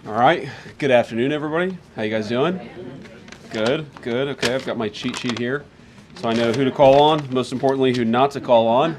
All right. Good afternoon, everybody. How you guys doing? Good, good. Okay, I've got my cheat sheet here, so I know who to call on, most importantly, who not to call on.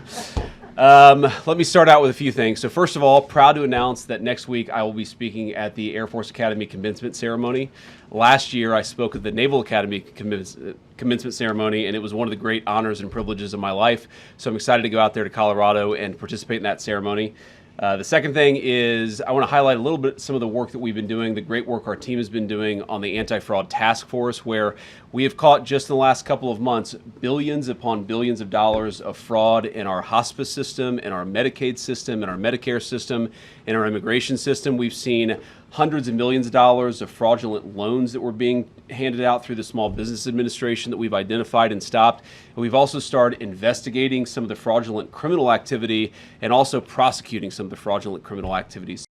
Let me start out with a few things. So first of all, proud to announce that next week I will be speaking at the Air Force Academy commencement ceremony. Last year I spoke at the Naval Academy commencement ceremony, and it was one of the great honors and privileges of my life. So I'm excited to go out there to Colorado and participate in that ceremony. The second thing is I want to highlight a little bit some of the work that we've been doing, the great work our team has been doing on the anti-fraud task force, where we have caught just in the last couple of months billions upon billions of dollars of fraud in our hospice system, in our Medicaid system, in our Medicare system, in our immigration system. We've seen hundreds of millions of dollars of fraudulent loans that were being handed out through the Small Business Administration that we've identified and stopped. And we've also started investigating some of the fraudulent criminal activity and also prosecuting some of the fraudulent criminal activities.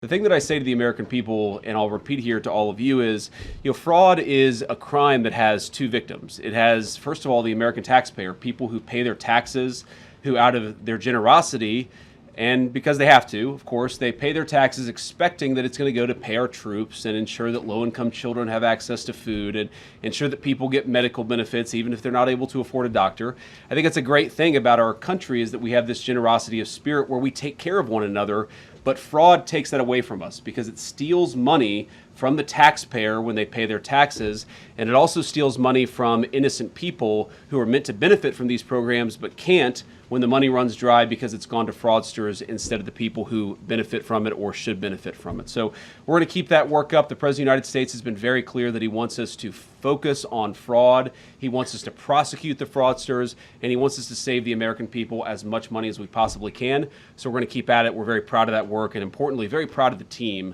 The thing that I say to the American people, and I'll repeat here to all of you, is, fraud is a crime that has two victims. It has, first of all, the American taxpayer, people who pay their taxes, who out of their generosity, and because they have to, of course, they pay their taxes expecting that it's going to go to pay our troops and ensure that low-income children have access to food and ensure that people get medical benefits even if they're not able to afford a doctor. I think it's a great thing about our country is that we have this generosity of spirit where we take care of one another, but fraud takes that away from us because it steals money from the taxpayer when they pay their taxes, and it also steals money from innocent people who are meant to benefit from these programs but can't when the money runs dry because it's gone to fraudsters instead of the people who benefit from it or should benefit from it. So we're going to keep that work up. The President of the United States has been very clear that he wants us to focus on fraud. He wants us to prosecute the fraudsters, and he wants us to save the American people as much money as we possibly can. So we're going to keep at it. We're very proud of that work, and importantly, very proud of the team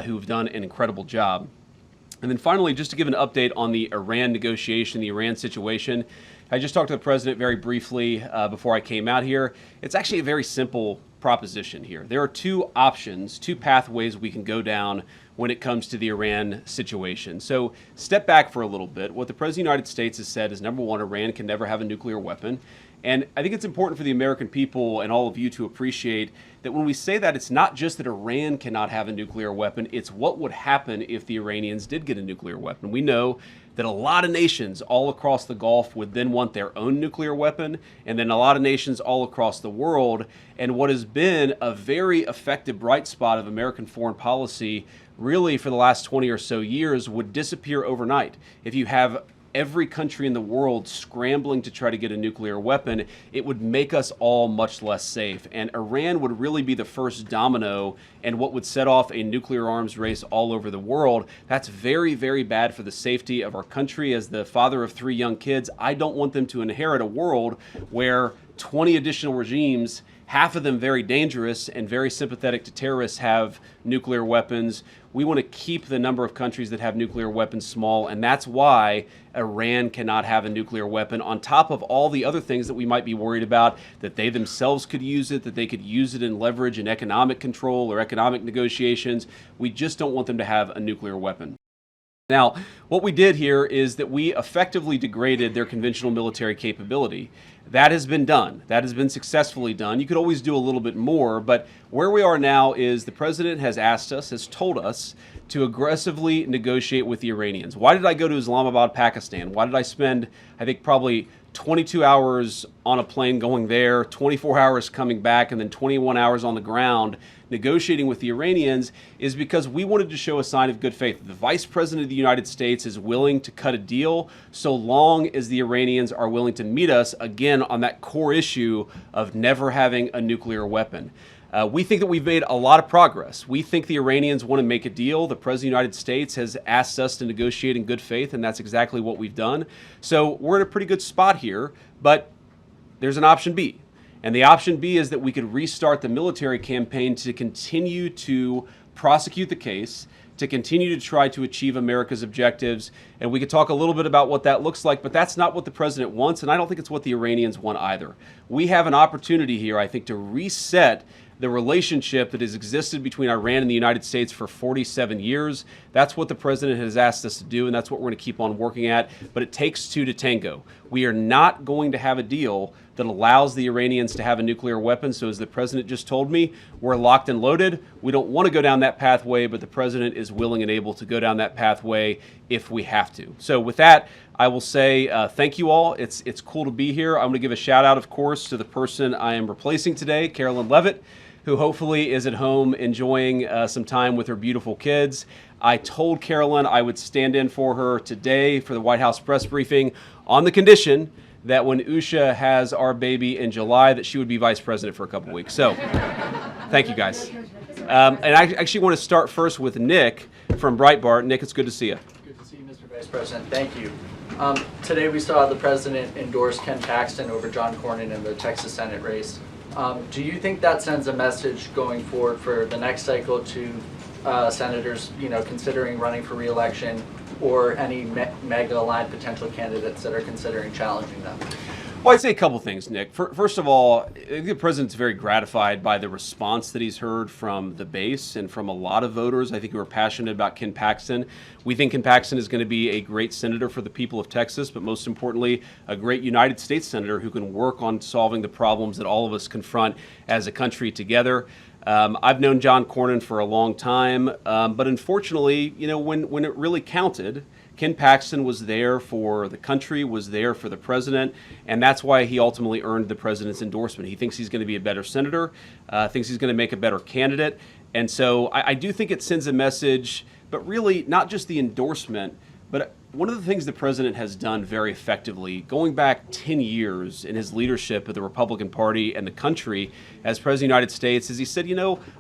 who've done an incredible job. And then finally, just to give an update on the Iran negotiation, the Iran situation, I just talked to the president very briefly before I came out here. It's actually a very simple proposition here. There are two options, two pathways we can go down when it comes to the Iran situation. So step back for a little bit. What the President of the United States has said is, number one, Iran can never have a nuclear weapon. And I think it's important for the American people and all of you to appreciate that when we say that, it's not just that Iran cannot have a nuclear weapon, it's what would happen if the Iranians did get a nuclear weapon. We know that a lot of nations all across the Gulf would then want their own nuclear weapon, and then a lot of nations all across the world. And what has been a very effective bright spot of American foreign policy really for the last 20 or so years would disappear overnight. If you have every country in the world scrambling to try to get a nuclear weapon, it would make us all much less safe. And Iran would really be the first domino and what would set off a nuclear arms race all over the world. That's very, very bad for the safety of our country. As the father of 3 young kids, I don't want them to inherit a world where 20 additional regimes, half of them very dangerous and very sympathetic to terrorists, have nuclear weapons. We want to keep the number of countries that have nuclear weapons small, and that's why Iran cannot have a nuclear weapon, on top of all the other things that we might be worried about, that they themselves could use it, that they could use it in leverage in economic control or economic negotiations. We just don't want them to have a nuclear weapon. Now, what we did here is that we effectively degraded their conventional military capability. That has been done. That has been successfully done. You could always do a little bit more, but where we are now is the president has asked us, has told us to aggressively negotiate with the Iranians. Why did I go to Islamabad, Pakistan? Why did I spend, I think, probably 22 hours on a plane going there, 24 hours coming back, and then 21 hours on the ground negotiating with the Iranians? Is because we wanted to show a sign of good faith. The Vice President of the United States is willing to cut a deal so long as the Iranians are willing to meet us again on that core issue of never having a nuclear weapon. We think that we've made a lot of progress. We think the Iranians want to make a deal. The President of the United States has asked us to negotiate in good faith, and that's exactly what we've done. So we're in a pretty good spot here, but there's an option B. And the option B is that we could restart the military campaign to continue to prosecute the case, to continue to try to achieve America's objectives. And we could talk a little bit about what that looks like, but that's not what the president wants, and I don't think it's what the Iranians want either. We have an opportunity here, I think, to reset the relationship that has existed between Iran and the United States for 47 years. That's what the president has asked us to do, and that's what we're going to keep on working at. But it takes two to tango. We are not going to have a deal that allows the Iranians to have a nuclear weapon. So as the president just told me, we're locked and loaded. We don't want to go down that pathway, but the president is willing and able to go down that pathway if we have to. So with that, I will say thank you all. It's cool to be here. I'm going to give a shout out, of course, to the person I am replacing today, Karoline Leavitt, who hopefully is at home enjoying some time with her beautiful kids. I told Karoline I would stand in for her today for the White House press briefing on the condition that when Usha has our baby in July, that she would be vice president for a couple weeks. So, thank you guys. And I actually want to start first with Nick from Breitbart. Nick, it's good to see you. Good to see you, Mr. Vice President. Thank you. Today we saw the president endorse Ken Paxton over John Cornyn in the Texas Senate race. Do you think that sends a message going forward for the next cycle to senators, considering running for re-election, or any MAGA-aligned potential candidates that are considering challenging them? Well, I'd say a couple things, Nick. First of all, I think the president's very gratified by the response that he's heard from the base and from a lot of voters, I think, who are passionate about Ken Paxton. We think Ken Paxton is going to be a great senator for the people of Texas, but most importantly, a great United States senator who can work on solving the problems that all of us confront as a country together. I've known John Cornyn for a long time, but unfortunately, when it really counted, Ken Paxton was there for the country, was there for the president, and that's why he ultimately earned the president's endorsement. He thinks he's going to be a better senator, thinks he's going to make a better candidate, and so I do think it sends a message, but really not just the endorsement, but one of the things the president has done very effectively, going back 10 years in his leadership of the Republican Party and the country as President of the United States, is he said,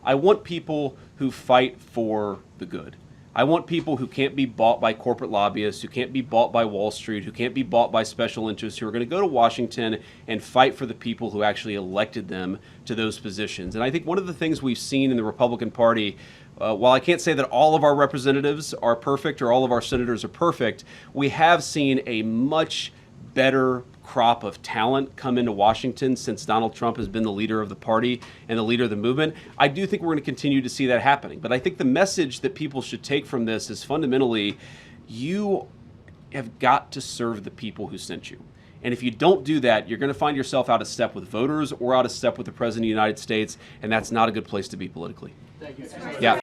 I want people who fight for the good. I want people who can't be bought by corporate lobbyists, who can't be bought by Wall Street, who can't be bought by special interests, who are going to go to Washington and fight for the people who actually elected them to those positions. And I think one of the things we've seen in the Republican Party, while I can't say that all of our representatives are perfect or all of our senators are perfect, we have seen a much better crop of talent come into Washington since Donald Trump has been the leader of the party and the leader of the movement. I do think we're going to continue to see that happening. But I think the message that people should take from this is fundamentally, you have got to serve the people who sent you. And if you don't do that, you're going to find yourself out of step with voters or out of step with the President of the United States, and that's not a good place to be politically. Thank you. Yeah.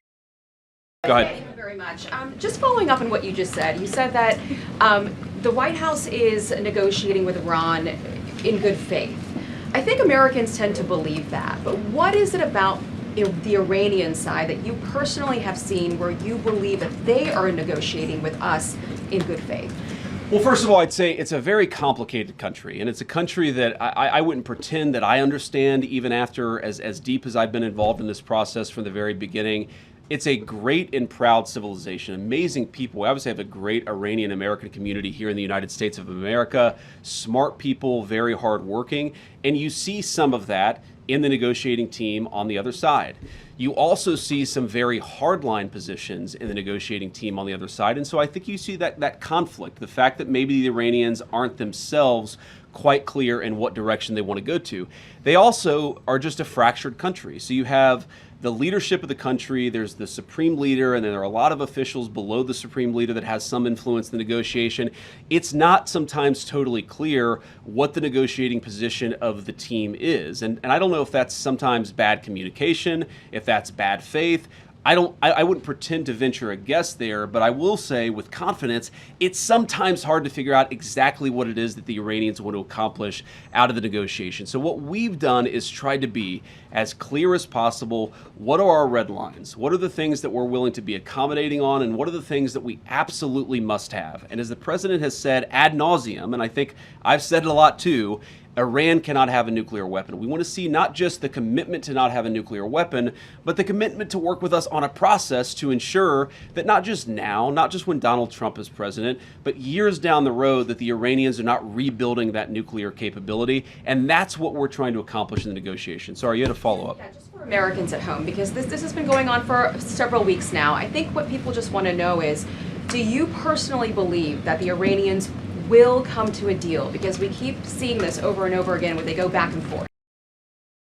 Go ahead. Thank you very much. Just following up on what you just said, you said that the White House is negotiating with Iran in good faith. I think Americans tend to believe that, but what is it about the Iranian side that you personally have seen where you believe that they are negotiating with us in good faith? Well, first of all, I'd say it's a very complicated country, and it's a country that I wouldn't pretend that I understand even after as deep as I've been involved in this process from the very beginning. It's a great and proud civilization, amazing people. We obviously have a great Iranian American community here in the United States of America, smart people, very hardworking, and you see some of that in the negotiating team on the other side. You also see some very hardline positions in the negotiating team on the other side, and so I think you see that conflict, the fact that maybe the Iranians aren't themselves quite clear in what direction they want to go to. They also are just a fractured country. So you have the leadership of the country, there's the supreme leader, and then there are a lot of officials below the supreme leader that has some influence in the negotiation. It's not sometimes totally clear what the negotiating position of the team is. And I don't know if that's sometimes bad communication, if that's bad faith. I wouldn't pretend to venture a guess there, but I will say with confidence, it's sometimes hard to figure out exactly what it is that the Iranians want to accomplish out of the negotiation. So what we've done is tried to be as clear as possible. What are our red lines? What are the things that we're willing to be accommodating on? And what are the things that we absolutely must have? And as the president has said ad nauseum, and I think I've said it a lot too, Iran cannot have a nuclear weapon. We want to see not just the commitment to not have a nuclear weapon, but the commitment to work with us on a process to ensure that not just now, not just when Donald Trump is president, but years down the road that the Iranians are not rebuilding that nuclear capability. And that's what we're trying to accomplish in the negotiation. Sorry, you had a follow-up. Yeah, just for Americans at home, because this has been going on for several weeks now. I think what people just want to know is, do you personally believe that the Iranians will come to a deal? Because we keep seeing this over and over again where they go back and forth.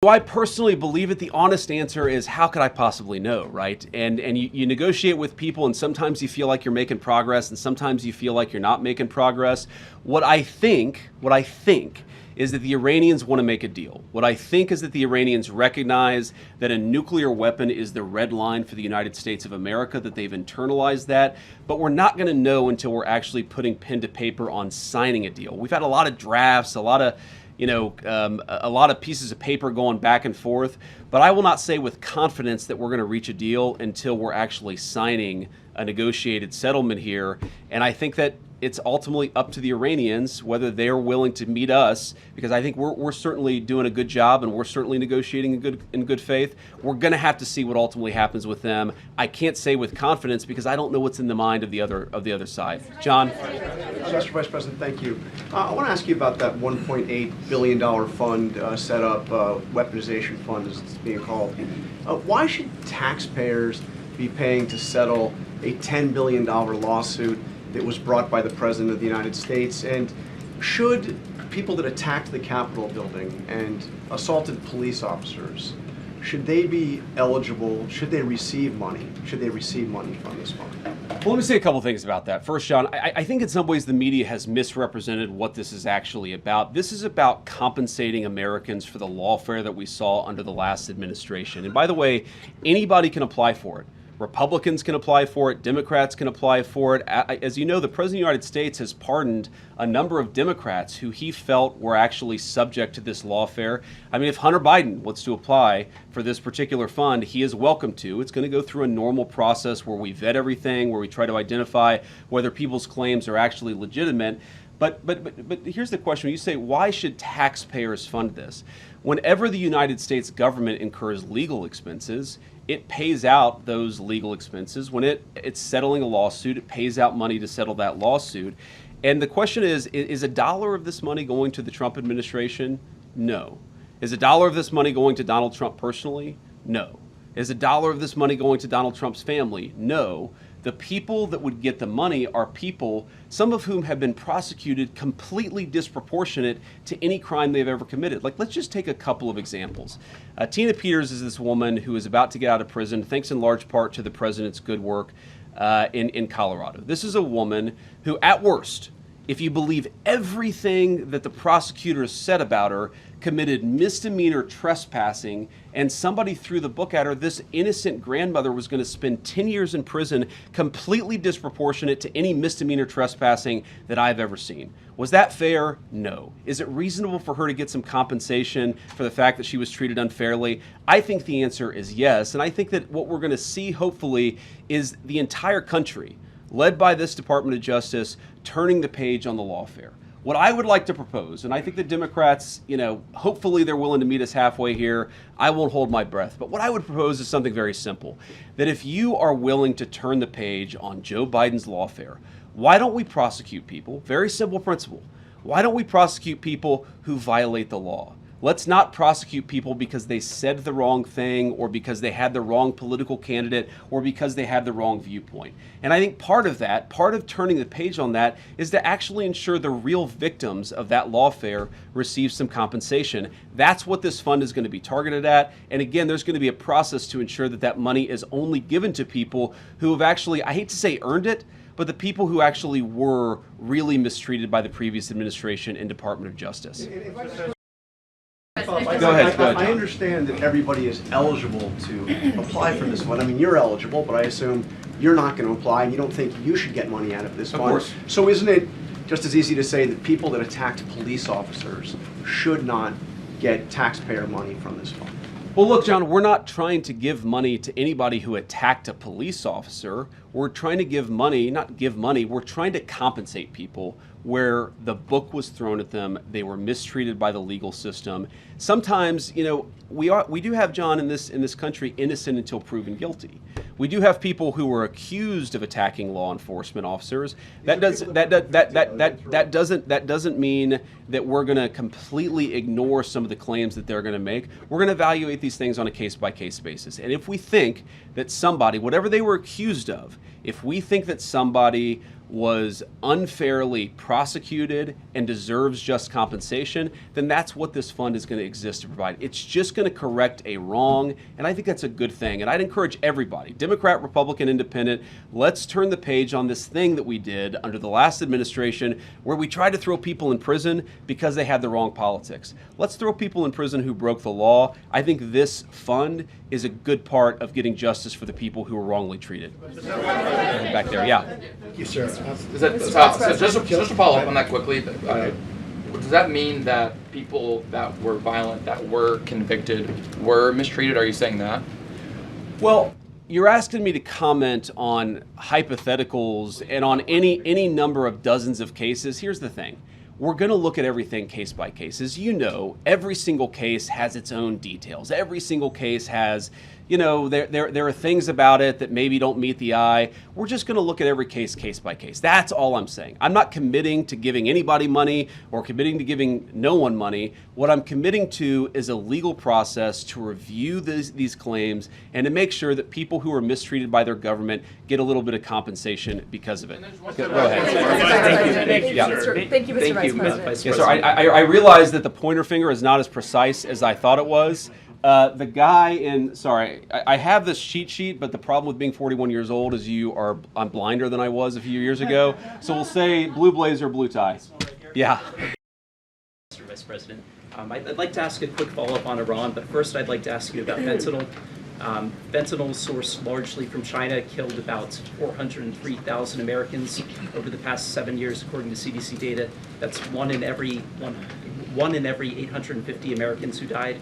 Do I personally believe it? The honest answer is, how could I possibly know, right? And you negotiate with people, and sometimes you feel like you're making progress, and sometimes you feel like you're not making progress. What I think is that the Iranians want to make a deal. What I think is that the Iranians recognize that a nuclear weapon is the red line for the United States of America, that they've internalized that, but we're not going to know until we're actually putting pen to paper on signing a deal. We've had a lot of drafts, a lot of pieces of paper going back and forth, but I will not say with confidence that we're going to reach a deal until we're actually signing a negotiated settlement here. And I think that it's ultimately up to the Iranians whether they're willing to meet us, because I think we're certainly doing a good job and we're certainly negotiating in good faith. We're going to have to see what ultimately happens with them. I can't say with confidence because I don't know what's in the mind of the other side. John? Mr. Vice President, thank you. I want to ask you about that $1.8 billion fund set up, weaponization fund as it's being called. Why should taxpayers be paying to settle a $10 billion lawsuit that was brought by the President of the United States? And should people that attacked the Capitol building and assaulted police officers, should they be eligible, should they receive money? Should they receive money from this fund? Well, let me say a couple things about that. First, John, I think in some ways the media has misrepresented what this is actually about. This is about compensating Americans for the lawfare that we saw under the last administration. And by the way, anybody can apply for it. Republicans can apply for it. Democrats can apply for it. As you know, the President of the United States has pardoned a number of Democrats who he felt were actually subject to this lawfare. I mean, if Hunter Biden wants to apply for this particular fund, he is welcome to. It's going to go through a normal process where we vet everything, where we try to identify whether people's claims are actually legitimate. But here's the question. When you say, why should taxpayers fund this? Whenever the United States government incurs legal expenses, it pays out those legal expenses. When it's settling a lawsuit, it pays out money to settle that lawsuit. And the question is a dollar of this money going to the Trump administration? No. Is a dollar of this money going to Donald Trump personally? No. Is a dollar of this money going to Donald Trump's family? No. The people that would get the money are people, some of whom have been prosecuted completely disproportionate to any crime they've ever committed. Like, let's just take a couple of examples. Tina Peters is this woman who is about to get out of prison, thanks in large part to the president's good work in Colorado. This is a woman who, at worst, if you believe everything that the prosecutors said about her, committed misdemeanor trespassing, and somebody threw the book at her, this innocent grandmother was going to spend 10 years in prison, completely disproportionate to any misdemeanor trespassing that I've ever seen. Was that fair? No. Is it reasonable for her to get some compensation for the fact that she was treated unfairly? I think the answer is yes, and I think that what we're going to see, hopefully, is the entire country, led by this Department of Justice, turning the page on the lawfare. What I would like to propose, and I think the Democrats, hopefully they're willing to meet us halfway here. I won't hold my breath. But what I would propose is something very simple. That if you are willing to turn the page on Joe Biden's lawfare, why don't we prosecute people? Very simple principle. Why don't we prosecute people who violate the law? Let's not prosecute people because they said the wrong thing or because they had the wrong political candidate or because they had the wrong viewpoint. And I think part of turning the page on that is to actually ensure the real victims of that lawfare receive some compensation. That's what this fund is going to be targeted at. And again, there's going to be a process to ensure that that money is only given to people who have actually, I hate to say earned it, but the people who actually were really mistreated by the previous administration and Department of Justice. Go ahead. I understand that everybody is eligible to apply for this fund. I mean, you're eligible, but I assume you're not going to apply and you don't think you should get money out of this fund. Of course. So isn't it just as easy to say that people that attacked police officers should not get taxpayer money from this fund? Well, look, John, we're not trying to give money to anybody who attacked a police officer. We're trying to we're trying to compensate people where the book was thrown at them, they were mistreated by the legal system. Sometimes, we do have, John, in this country, innocent until proven guilty. We do have people who were accused of attacking law enforcement officers. That doesn't mean that we're going to completely ignore some of the claims that they're going to make. We're going to evaluate these things on a case-by-case basis. And if we think that somebody, whatever they were accused of, if we think that somebody was unfairly prosecuted and deserves just compensation, then that's what this fund is going to exist to provide. It's just going to correct a wrong, and I think that's a good thing. And I'd encourage everybody, Democrat, Republican, Independent, let's turn the page on this thing that we did under the last administration where we tried to throw people in prison because they had the wrong politics. Let's throw people in prison who broke the law. I think this fund is a good part of getting justice for the people who were wrongly treated. Back there, yeah. Thank you, sir. So just to follow up on that quickly, does that mean that people that were violent, that were convicted, were mistreated? Are you saying that? Well, you're asking me to comment on hypotheticals and on any number of dozens of cases. Here's the thing. We're going to look at everything case by case. As you know, every single case has its own details. Every single case has, you know, there are things about it that maybe don't meet the eye. We're just going to look at every case by case. That's all I'm saying. I'm not committing to giving anybody money or committing to giving no one money. What I'm committing to is a legal process to review these claims and to make sure that people who are mistreated by their government get a little bit of compensation because of it. Go ahead. Thank you, Yeah. Mr. Vice President. Yes, sir. I realize that the pointer finger is not as precise as I thought it was. The guy in, sorry, I have this cheat sheet, but the problem with being 41 years old is I'm blinder than I was a few years ago. So we'll say blue blazer, blue tie. Yeah. Mr. Vice President, I'd like to ask a quick follow-up on Iran, but first I'd like to ask you about fentanyl. Fentanyl sourced largely from China killed about 403,000 Americans over the past 7 years, according to CDC data. That's one in every 850 Americans who died.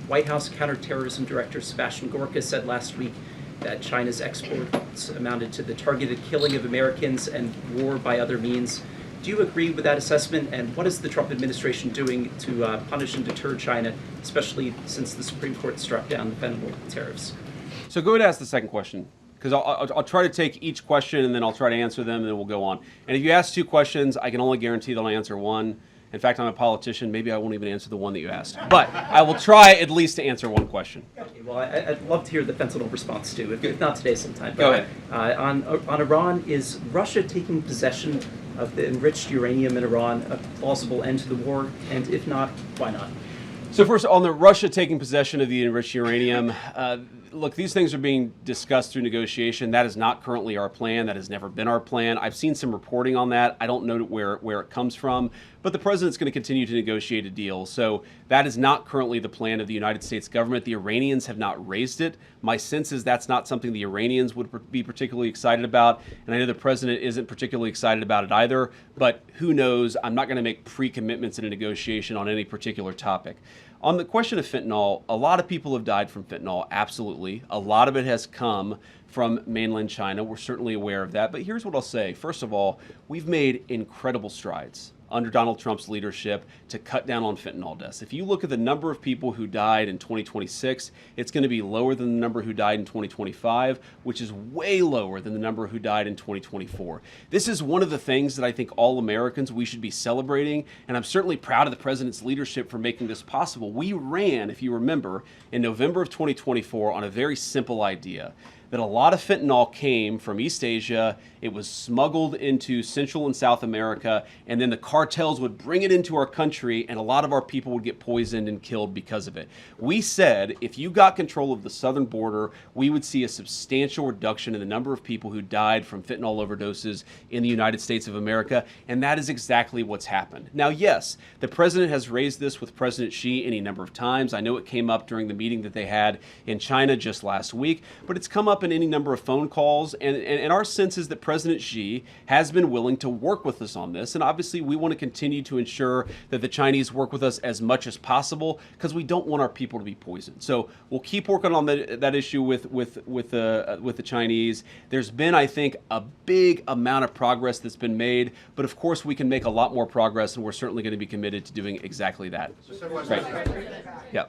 White House Counterterrorism Director Sebastian Gorka said last week that China's exports amounted to the targeted killing of Americans and war by other means. Do you agree with that assessment? And what is the Trump administration doing to punish and deter China, especially since the Supreme Court struck down the fentanyl tariffs? So go ahead and ask the second question, because I'll try to take each question and then I'll try to answer them and then we'll go on. And if you ask two questions, I can only guarantee that I'll answer one. In fact, I'm a politician. Maybe I won't even answer the one that you asked. But I will try at least to answer one question. Okay, well, I'd love to hear the fentanyl response too, if not today sometime. Go ahead. On Iran, is Russia taking possession of the enriched uranium in Iran a plausible end to the war? And if not, why not? So first, on the Russia taking possession of the enriched uranium, look, these things are being discussed through negotiation. That is not currently our plan. That has never been our plan. I've seen some reporting on that. I don't know where it comes from, but the president's going to continue to negotiate a deal. So that is not currently the plan of the United States government. The Iranians have not raised it. My sense is that's not something the Iranians would be particularly excited about, and I know the president isn't particularly excited about it either, but who knows? I'm not going to make pre-commitments in a negotiation on any particular topic. On the question of fentanyl, a lot of people have died from fentanyl, absolutely. A lot of it has come from mainland China. We're certainly aware of that. But here's what I'll say. First of all, we've made incredible strides under Donald Trump's leadership to cut down on fentanyl deaths. If you look at the number of people who died in 2026, it's going to be lower than the number who died in 2025, which is way lower than the number who died in 2024. This is one of the things that I think all Americans, we should be celebrating, and I'm certainly proud of the president's leadership for making this possible. We ran, if you remember, in November of 2024 on a very simple idea that a lot of fentanyl came from East Asia, it was smuggled into Central and South America, and then the cartels would bring it into our country, and a lot of our people would get poisoned and killed because of it. We said if you got control of the southern border, we would see a substantial reduction in the number of people who died from fentanyl overdoses in the United States of America, and that is exactly what's happened. Now, yes, the president has raised this with President Xi any number of times. I know it came up during the meeting that they had in China just last week, but it's come up in any number of phone calls, and our sense is that President Xi has been willing to work with us on this, and obviously we want to continue to ensure that the Chinese work with us as much as possible because we don't want our people to be poisoned. So we'll keep working on that issue with the Chinese. There's been, I think, a big amount of progress that's been made, but of course we can make a lot more progress, and we're certainly going to be committed to doing exactly that. Right. Yeah.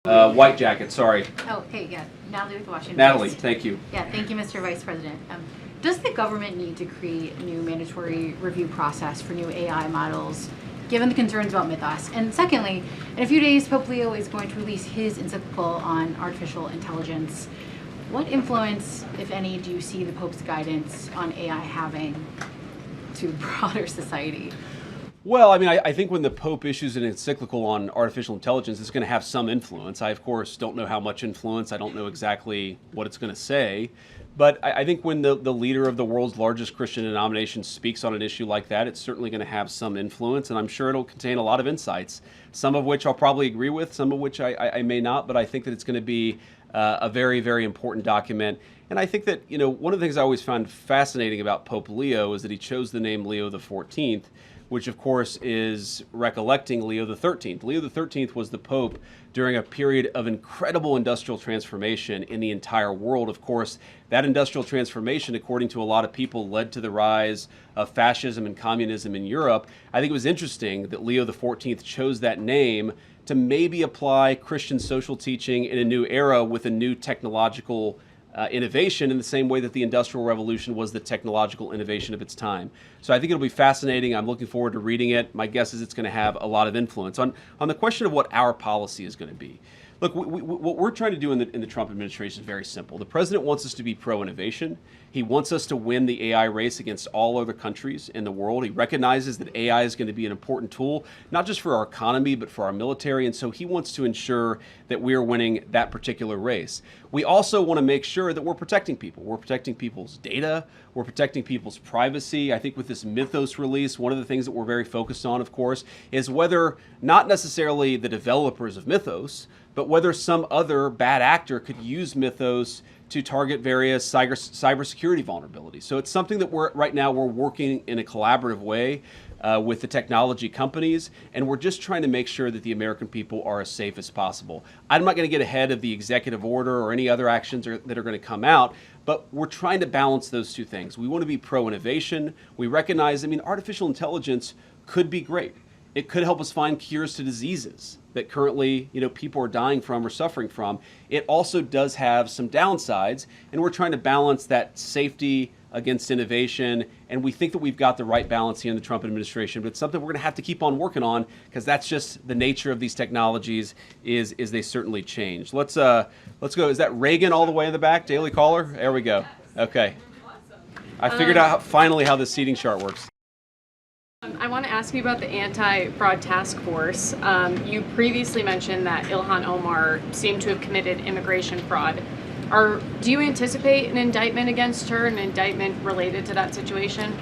White jacket, sorry. Oh, hey, yeah, Natalie with Washington Natalie, Post. thank you. Yeah, thank you, Mr. Vice President. Does the government need to create a new mandatory review process for new AI models, given the concerns about mythos? And secondly, in a few days, Pope Leo is going to release his encyclical on artificial intelligence. What influence, if any, do you see the Pope's guidance on AI having to broader society? Well, I mean, I think when the Pope issues an encyclical on artificial intelligence, it's going to have some influence. I, of course, don't know how much influence. I don't know exactly what it's going to say. But I think when the leader of the world's largest Christian denomination speaks on an issue like that, it's certainly going to have some influence. And I'm sure it'll contain a lot of insights, some of which I'll probably agree with, some of which I may not. But I think that it's going to be a very, very important document. And I think that, you know, one of the things I always found fascinating about Pope Leo is that he chose the name Leo XIV, which of course is recollecting Leo XIII. Leo XIII was the Pope during a period of incredible industrial transformation in the entire world. Of course, that industrial transformation, according to a lot of people, led to the rise of fascism and communism in Europe. I think it was interesting that Leo XIV chose that name to maybe apply Christian social teaching in a new era with a new technological innovation in the same way that the Industrial Revolution was the technological innovation of its time. So I think it'll be fascinating. I'm looking forward to reading it. My guess is it's going to have a lot of influence. On the question of what our policy is going to be, look, what we're trying to do in the Trump administration is very simple. The president wants us to be pro-innovation. He wants us to win the AI race against all other countries in the world. He recognizes that AI is going to be an important tool, not just for our economy, but for our military. And so he wants to ensure that we are winning that particular race. We also want to make sure that we're protecting people. We're protecting people's data. We're protecting people's privacy. I think with this Mythos release, one of the things that we're very focused on, of course, is whether not necessarily the developers of Mythos, but whether some other bad actor could use Mythos to target various cybersecurity vulnerabilities. So it's something that right now we're working in a collaborative way with the technology companies, and we're just trying to make sure that the American people are as safe as possible. I'm not going to get ahead of the executive order or any other actions that are going to come out, but we're trying to balance those two things. We want to be pro-innovation. We recognize, I mean, artificial intelligence could be great. It could help us find cures to diseases that currently, you know, people are dying from or suffering from. It also does have some downsides, and we're trying to balance that safety against innovation, and we think that we've got the right balance here in the Trump administration, but it's something we're going to have to keep on working on because that's just the nature of these technologies is they certainly change. Let's go. Is that Reagan all the way in the back? Daily caller? There we go. Okay. I figured out finally how this seating chart works. I want to ask you about the anti-fraud task force. You previously mentioned that Ilhan Omar seemed to have committed immigration fraud. Do you anticipate an indictment against her, an indictment related to that situation?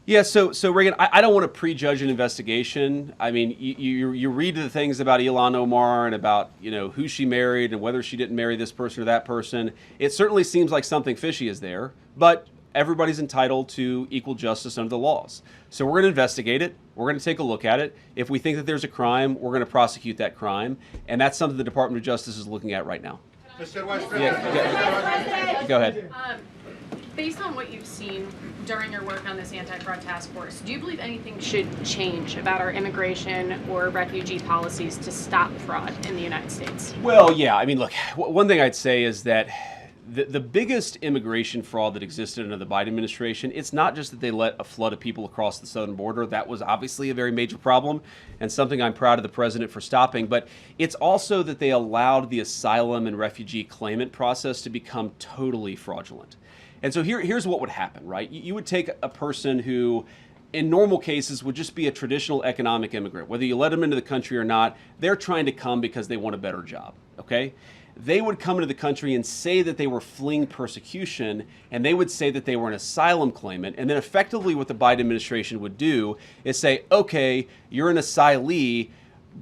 Yeah, so Reagan, I don't want to prejudge an investigation. I mean, you read the things about Ilhan Omar and about, you know, who she married and whether she didn't marry this person or that person. It certainly seems like something fishy is there, but everybody's entitled to equal justice under the laws. So we're going to investigate it. We're going to take a look at it. If we think that there's a crime, we're going to prosecute that crime. And that's something the Department of Justice is looking at right now. Mr. Vice President. Go ahead. Based on what you've seen during your work on this anti-fraud task force, do you believe anything should change about our immigration or refugee policies to stop fraud in the United States? Well, yeah. I mean, look, one thing I'd say is that the biggest immigration fraud that existed under the Biden administration, it's not just that they let a flood of people across the southern border. That was obviously a very major problem and something I'm proud of the president for stopping. But it's also that they allowed the asylum and refugee claimant process to become totally fraudulent. And so here's what would happen, right? You would take a person who, in normal cases, would just be a traditional economic immigrant. Whether you let them into the country or not, they're trying to come because they want a better job, okay? They would come into the country and say that they were fleeing persecution, and they would say that they were an asylum claimant. And then effectively what the Biden administration would do is say, okay, you're an asylee,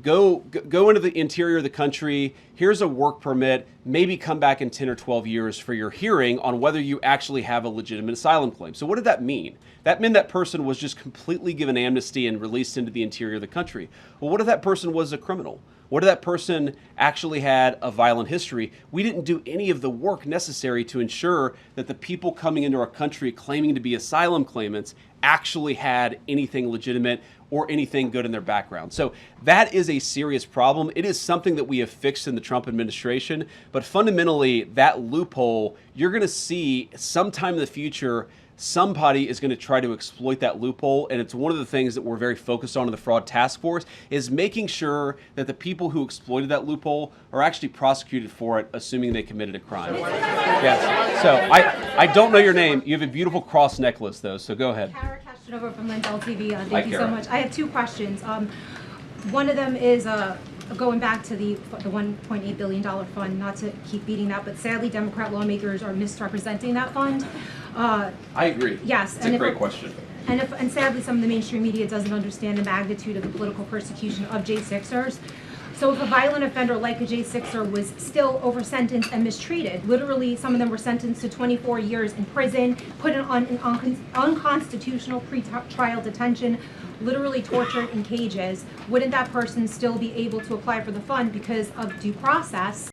go into the interior of the country, here's a work permit, maybe come back in 10 or 12 years for your hearing on whether you actually have a legitimate asylum claim. So what did that mean? That meant that person was just completely given amnesty and released into the interior of the country. Well, what if that person was a criminal? What if that person actually had a violent history? We didn't do any of the work necessary to ensure that the people coming into our country claiming to be asylum claimants actually had anything legitimate or anything good in their background. So that is a serious problem. It is something that we have fixed in the Trump administration, but fundamentally that loophole, you're going to see sometime in the future somebody is going to try to exploit that loophole, and it's one of the things that we're very focused on in the fraud task force, is making sure that the people who exploited that loophole are actually prosecuted for it, assuming they committed a crime. Yes. So I don't know your name. You have a beautiful cross necklace, though, so go ahead. Kara Castronovo from Lindell TV. Hi, Thank you so Kara. much. I have two questions. One of them is going back to the $1.8 billion fund, not to keep beating that, but sadly Democrat lawmakers are misrepresenting that fund. I agree. Yes. It's a great question. And sadly some of the mainstream media doesn't understand the magnitude of the political persecution of J6ers. So if a violent offender like a J6er was still over-sentenced and mistreated, literally some of them were sentenced to 24 years in prison, put on unconstitutional pre-trial detention, literally tortured in cages, wouldn't that person still be able to apply for the fund because of due process?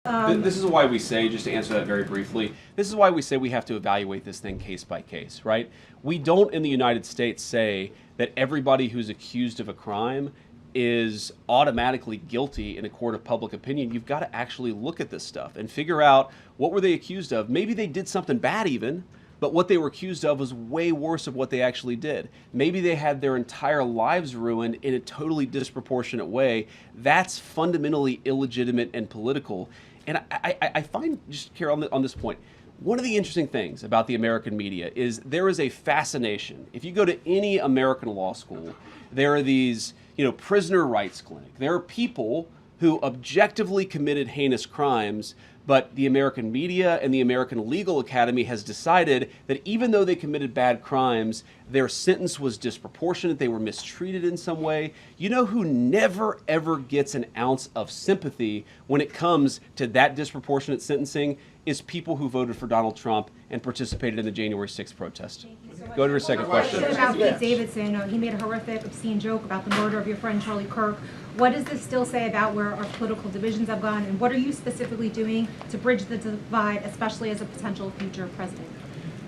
This is why we say, just to answer that very briefly, this is why we say we have to evaluate this thing case by case, right? We don't in the United States say that everybody who's accused of a crime is automatically guilty in a court of public opinion. You've got to actually look at this stuff and figure out what were they accused of. Maybe they did something bad even, but what they were accused of was way worse of what they actually did. Maybe they had their entire lives ruined in a totally disproportionate way. That's fundamentally illegitimate and political. And I find, just Carol, on this point, one of the interesting things about the American media is there is a fascination. If you go to any American law school, there are these, prisoner rights clinic. There are people who objectively committed heinous crimes, but the American media and the American Legal Academy has decided that even though they committed bad crimes, their sentence was disproportionate, they were mistreated in some way. You know who never ever gets an ounce of sympathy when it comes to that disproportionate sentencing is people who voted for Donald Trump and participated in the January 6th protest. Go to your second question. About Pete Davidson, he made a horrific, obscene joke about the murder of your friend Charlie Kirk. What does this still say about where our political divisions have gone, and what are you specifically doing to bridge the divide, especially as a potential future president?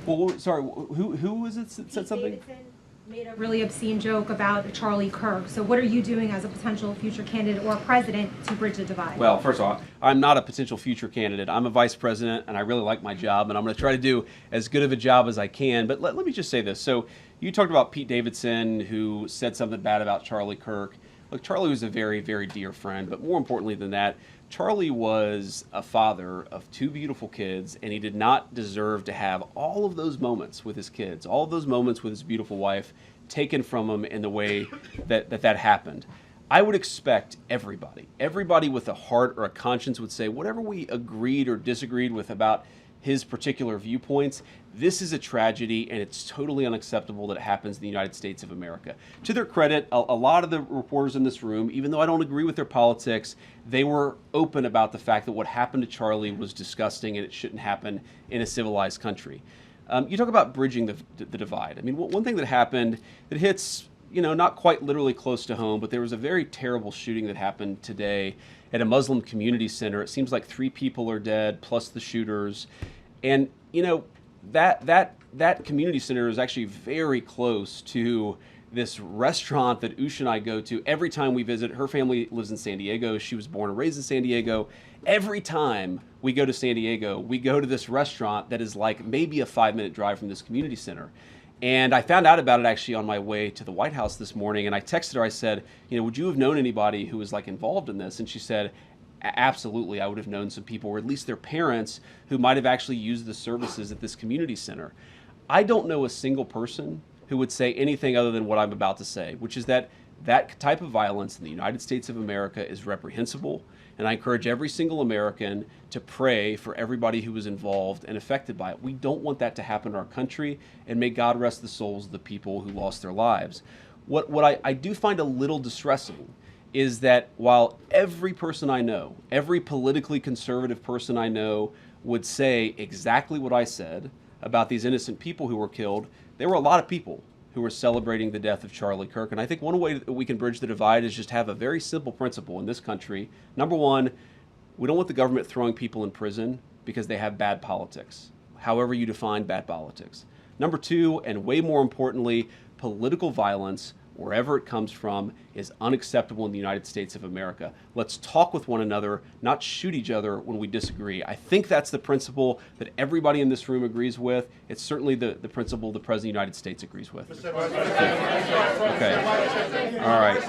Well, sorry, who was it that said something? Davidson made a really obscene joke about Charlie Kirk. So what are you doing as a potential future candidate or president to bridge the divide? Well, first of all, I'm not a potential future candidate. I'm a vice president, and I really like my job, and I'm going to try to do as good of a job as I can. But let me just say this. So you talked about Pete Davidson, who said something bad about Charlie Kirk. Look, Charlie was a very, very dear friend, but more importantly than that, Charlie was a father of two beautiful kids, and he did not deserve to have all of those moments with his kids, all of those moments with his beautiful wife taken from him in the way that happened. I would expect everybody with a heart or a conscience would say whatever we agreed or disagreed with about his particular viewpoints, this is a tragedy and it's totally unacceptable that it happens in the United States of America. To their credit, a lot of the reporters in this room, even though I don't agree with their politics, they were open about the fact that what happened to Charlie was disgusting and it shouldn't happen in a civilized country. You talk about bridging the divide. I mean, one thing that happened that hits, not quite literally close to home, but there was a very terrible shooting that happened today at a Muslim community center. It seems like 3 people are dead, plus the shooters. And, that community center is actually very close to this restaurant that Usha and I go to every time we visit. Her family lives in San Diego. She was born and raised in San Diego. Every time we go to San Diego, we go to this restaurant that is like maybe a 5-minute drive from this community center. And I found out about it actually on my way to the White House this morning, and I texted her, I said, would you have known anybody who was like involved in this? And she said, absolutely, I would have known some people, or at least their parents, who might have actually used the services at this community center. I don't know a single person who would say anything other than what I'm about to say, which is that type of violence in the United States of America is reprehensible, and I encourage every single American to pray for everybody who was involved and affected by it. We don't want that to happen in our country, and may God rest the souls of the people who lost their lives. What I do find a little distressing is that while every person I know, every politically conservative person I know would say exactly what I said about these innocent people who were killed, there were a lot of people who were celebrating the death of Charlie Kirk. And I think one way that we can bridge the divide is just have a very simple principle in this country. Number one, we don't want the government throwing people in prison because they have bad politics, however you define bad politics. Number two, and way more importantly, political violence wherever it comes from, is unacceptable in the United States of America. Let's talk with one another, not shoot each other when we disagree. I think that's the principle that everybody in this room agrees with. It's certainly the principle the President of the United States agrees with. Okay. All right.